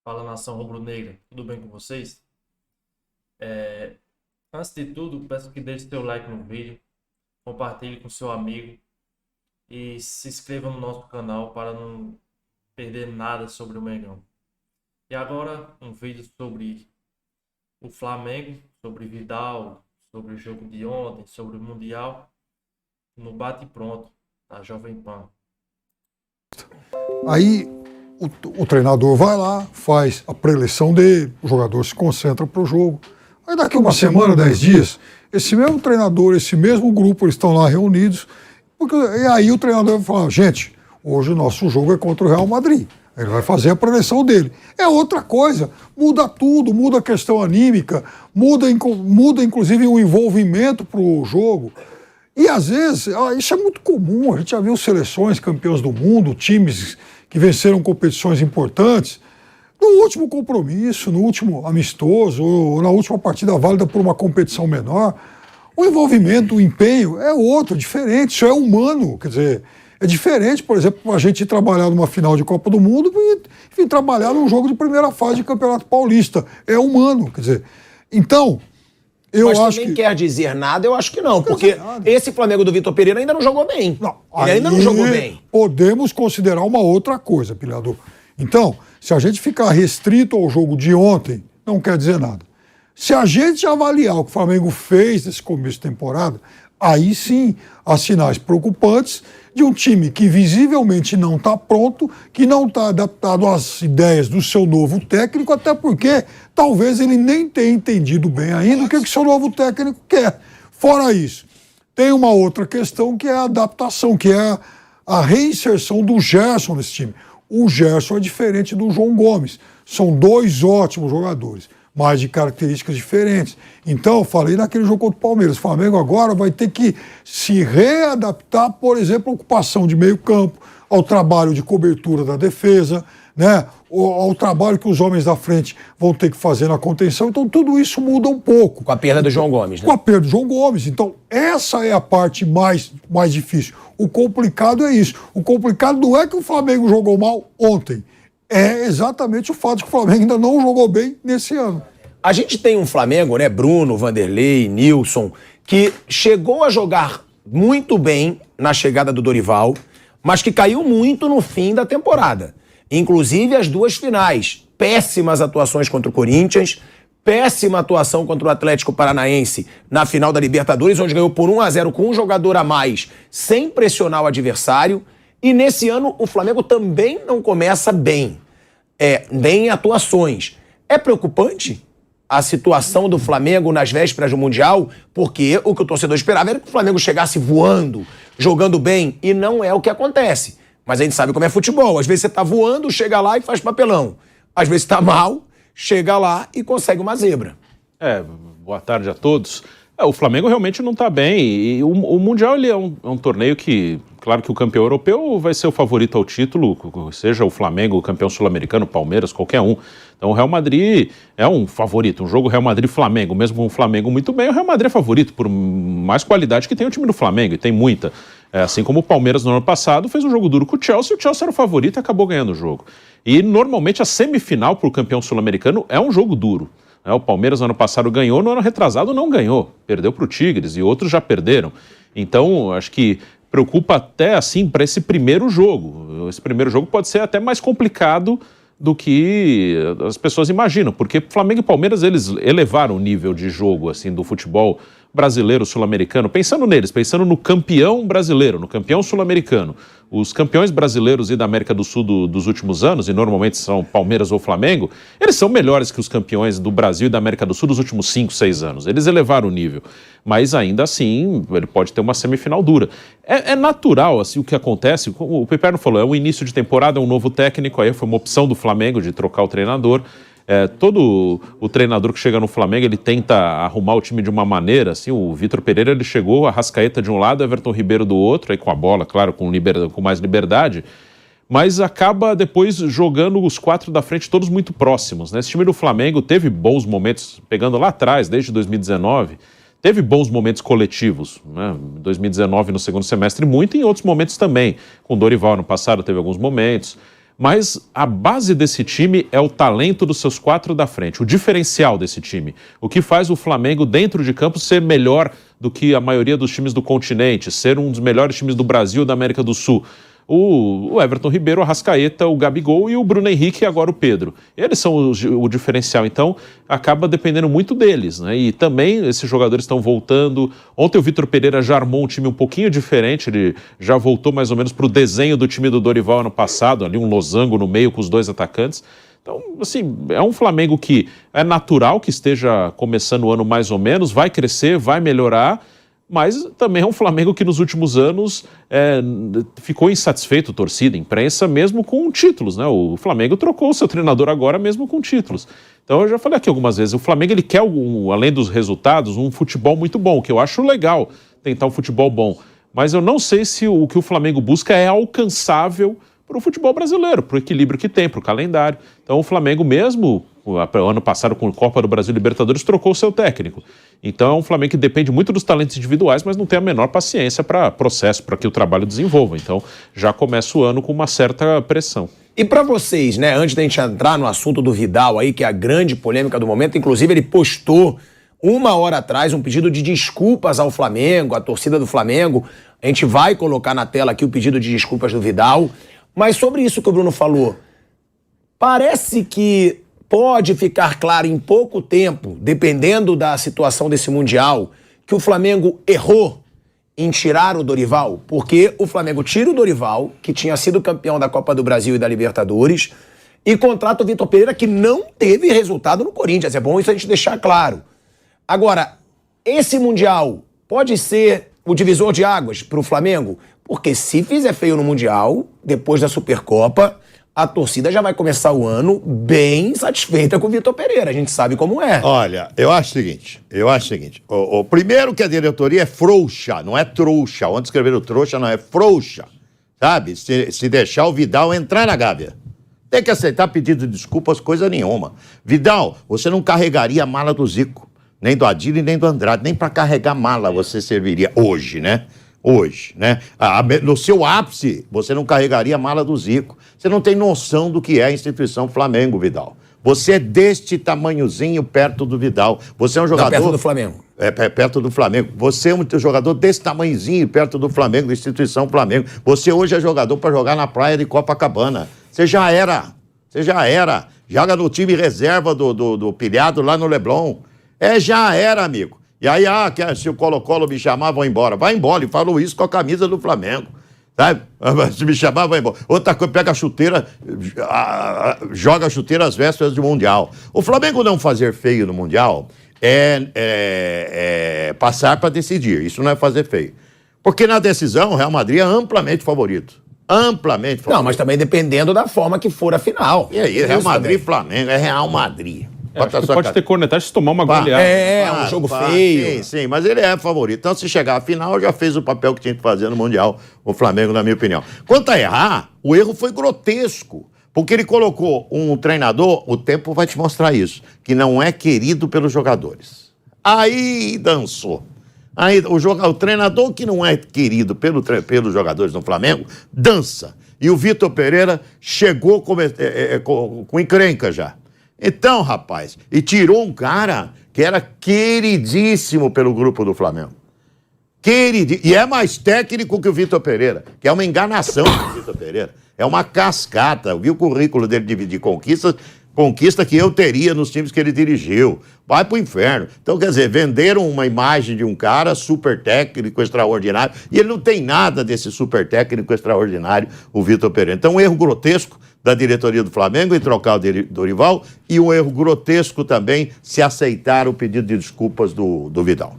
Fala, nação rubro-negra, tudo bem com vocês? Antes de tudo, peço que deixe seu like no vídeo, compartilhe com seu amigo e se inscreva no nosso canal para não perder nada sobre o Mengão. E agora um vídeo sobre o Flamengo, sobre Vidal, sobre o jogo de ontem, sobre o Mundial, no bate pronto da Jovem Pan. Aí o treinador vai lá, faz a preleção dele, o jogador se concentra para o jogo. Aí daqui uma semana, 10 dias, esse mesmo treinador, esse mesmo grupo, eles estão lá reunidos, e aí o treinador vai falar, gente, hoje o nosso jogo é contra o Real Madrid. Ele vai fazer a preleção dele. É outra coisa, muda tudo, muda a questão anímica, muda inclusive o envolvimento para o jogo. E às vezes, isso é muito comum, a gente já viu seleções campeãs do mundo, times que venceram competições importantes, no último compromisso, no último amistoso, ou na última partida válida por uma competição menor, o envolvimento, o empenho é outro, diferente, isso é humano, quer dizer, é diferente, por exemplo, a gente ir trabalhar numa final de Copa do Mundo e enfim, trabalhar num jogo de primeira fase de Campeonato Paulista, é humano, quer dizer, então... Mas também quer dizer nada, eu acho que não, porque esse Flamengo do Vitor Pereira ainda não jogou bem. Ele ainda não jogou bem. Podemos considerar uma outra coisa, Pilador. Então, se a gente ficar restrito ao jogo de ontem, não quer dizer nada. Se a gente avaliar o que o Flamengo fez nesse começo de temporada, aí sim há sinais preocupantes de um time que visivelmente não está pronto, que não está adaptado às ideias do seu novo técnico, até porque talvez ele nem tenha entendido bem ainda o que o seu novo técnico quer. Fora isso, tem uma outra questão que é a adaptação, que é a reinserção do Gerson nesse time. O Gerson é diferente do João Gomes. São dois ótimos jogadores, mas de características diferentes. Então, eu falei naquele jogo contra o Palmeiras, o Flamengo agora vai ter que se readaptar, por exemplo, à ocupação de meio campo, ao trabalho de cobertura da defesa, né? Ao trabalho que os homens da frente vão ter que fazer na contenção. Então, tudo isso muda um pouco. Com a perda do João Gomes, né? Com a perda do João Gomes. Então, essa é a parte mais difícil. O complicado é isso. O complicado não é que o Flamengo jogou mal ontem. É exatamente o fato de que o Flamengo ainda não jogou bem nesse ano. A gente tem um Flamengo, né, Bruno, Vanderlei, Nilson, que chegou a jogar muito bem na chegada do Dorival, mas que caiu muito no fim da temporada. Inclusive as duas finais. Péssimas atuações contra o Corinthians, péssima atuação contra o Atlético Paranaense na final da Libertadores, onde ganhou por 1-0 com um jogador a mais, sem pressionar o adversário. E nesse ano o Flamengo também não começa bem. Nem atuações. É preocupante a situação do Flamengo nas vésperas do Mundial, porque o que o torcedor esperava era que o Flamengo chegasse voando, jogando bem, e não é o que acontece. Mas a gente sabe como é futebol. Às vezes você tá voando, chega lá e faz papelão. Às vezes tá mal, chega lá e consegue uma zebra. Boa tarde a todos. O Flamengo realmente não está bem, e o Mundial ele é um torneio que, claro que o campeão europeu vai ser o favorito ao título, seja o Flamengo, o campeão sul-americano, Palmeiras, qualquer um. Então o Real Madrid é um favorito, um jogo Real Madrid-Flamengo, mesmo com o Flamengo muito bem, o Real Madrid é favorito, por mais qualidade que tem o time do Flamengo, e tem muita. Assim como o Palmeiras no ano passado fez um jogo duro com o Chelsea era o favorito e acabou ganhando o jogo. E normalmente a semifinal para o campeão sul-americano é um jogo duro. O Palmeiras no ano passado ganhou, no ano retrasado não ganhou, perdeu para o Tigres e outros já perderam. Então, acho que preocupa até assim para esse primeiro jogo. Esse primeiro jogo pode ser até mais complicado do que as pessoas imaginam, porque Flamengo e Palmeiras eles elevaram o nível de jogo assim do futebol brasileiro, sul-americano, pensando neles, pensando no campeão brasileiro, no campeão sul-americano. Os campeões brasileiros e da América do Sul dos últimos anos, e normalmente são Palmeiras ou Flamengo, eles são melhores que os campeões do Brasil e da América do Sul dos últimos 5, 6 anos. Eles elevaram o nível, mas ainda assim ele pode ter uma semifinal dura. É natural assim, o que acontece, o Piperno falou, é um início de temporada, é um novo técnico, aí foi uma opção do Flamengo de trocar o treinador. Todo o treinador que chega no Flamengo, ele tenta arrumar o time de uma maneira, assim, o Vitor Pereira, ele chegou, a Arrascaeta de um lado, Everton Ribeiro do outro, aí com a bola, claro, com mais liberdade, mas acaba depois jogando os quatro da frente todos muito próximos, né? Esse time do Flamengo teve bons momentos, pegando lá atrás, desde 2019, teve bons momentos coletivos, né? 2019 no segundo semestre muito, e em outros momentos também, com o Dorival no passado teve alguns momentos. Mas a base desse time é o talento dos seus 4 da frente, o diferencial desse time. O que faz o Flamengo dentro de campo ser melhor do que a maioria dos times do continente, ser um dos melhores times do Brasil e da América do Sul. O Everton Ribeiro, o Arrascaeta, o Gabigol e o Bruno Henrique e agora o Pedro. Eles são o diferencial, então acaba dependendo muito deles, né? E também esses jogadores estão voltando. Ontem o Vitor Pereira já armou um time um pouquinho diferente, ele já voltou mais ou menos para o desenho do time do Dorival ano passado, ali um losango no meio com os 2 atacantes. Então, assim, é um Flamengo que é natural que esteja começando o ano mais ou menos, vai crescer, vai melhorar, mas também é um Flamengo que nos últimos anos ficou insatisfeito, torcida, imprensa, mesmo com títulos, né? O Flamengo trocou o seu treinador agora mesmo com títulos. Então eu já falei aqui algumas vezes, o Flamengo ele quer, além dos resultados, um futebol muito bom, que eu acho legal tentar um futebol bom. Mas eu não sei se o que o Flamengo busca é alcançável para o futebol brasileiro, para o equilíbrio que tem, para o calendário. Então o Flamengo mesmo, ano passado com a Copa do Brasil e Libertadores, trocou o seu técnico. Então é um Flamengo que depende muito dos talentos individuais, mas não tem a menor paciência para processo, para que o trabalho desenvolva. Então já começa o ano com uma certa pressão. E para vocês, né, antes da gente entrar no assunto do Vidal aí, que é a grande polêmica do momento, inclusive ele postou 1 hora atrás um pedido de desculpas ao Flamengo, à torcida do Flamengo. A gente vai colocar na tela aqui o pedido de desculpas do Vidal. Mas sobre isso que o Bruno falou, parece que pode ficar claro em pouco tempo, dependendo da situação desse Mundial, que o Flamengo errou em tirar o Dorival, porque o Flamengo tira o Dorival, que tinha sido campeão da Copa do Brasil e da Libertadores, e contrata o Vitor Pereira, que não teve resultado no Corinthians. É bom isso a gente deixar claro. Agora, esse Mundial pode ser o divisor de águas para o Flamengo? Porque se fizer feio no Mundial, depois da Supercopa, a torcida já vai começar o ano bem satisfeita com o Vitor Pereira. A gente sabe como é. Olha, eu acho o seguinte. O primeiro que a diretoria é frouxa, não é trouxa. Onde escreveram trouxa não é frouxa. Sabe? Se deixar o Vidal entrar na Gávea. Tem que aceitar pedido de desculpas, coisa nenhuma. Vidal, você não carregaria a mala do Zico. Nem do Adílio nem do Andrade. Nem para carregar mala você serviria hoje, né? Hoje, né? No seu ápice, você não carregaria a mala do Zico. Você não tem noção do que é a instituição Flamengo, Vidal. Você é deste tamanhozinho perto do Vidal. Você é um jogador... perto do Flamengo. Perto do Flamengo. Você é um jogador desse tamanhozinho perto do Flamengo, da instituição Flamengo. Você hoje é jogador para jogar na praia de Copacabana. Você já era. Joga no time reserva do Pilhado lá no Leblon. Já era, amigo. E aí, se o Colo-Colo me chamar, vou embora. Vai embora, e falou isso com a camisa do Flamengo. Sabe? Se me chamar, vai embora. Outra coisa, pega a chuteira, joga a chuteira às vésperas do Mundial. O Flamengo não fazer feio no Mundial é passar para decidir. Isso não é fazer feio. Porque na decisão, o Real Madrid é amplamente favorito. Amplamente favorito. Não, mas também dependendo da forma que for a final. E aí, Real Madrid e Flamengo, é Real Madrid. Pode ter cornetagem se tomar uma goleada. Um jogo feio. Sim, mas ele é favorito. Então, se chegar à final, já fez o papel que tinha que fazer no Mundial, o Flamengo, na minha opinião. Quanto a errar, o erro foi grotesco. Porque ele colocou um treinador, o tempo vai te mostrar isso, que não é querido pelos jogadores. Aí dançou. Aí o treinador que não é querido pelos jogadores do Flamengo, dança. E o Vitor Pereira chegou com encrenca já. Então, rapaz, e tirou um cara que era queridíssimo pelo grupo do Flamengo. E é mais técnico que o Vitor Pereira, que é uma enganação do Vitor Pereira. É uma cascata. Eu vi o currículo dele de conquista que eu teria nos times que ele dirigiu. Vai pro inferno. Então, quer dizer, venderam uma imagem de um cara super técnico, extraordinário, e ele não tem nada desse super técnico extraordinário, o Vitor Pereira. Então, um erro grotesco da diretoria do Flamengo em trocar o Dorival e um erro grotesco também se aceitar o pedido de desculpas do Vidal.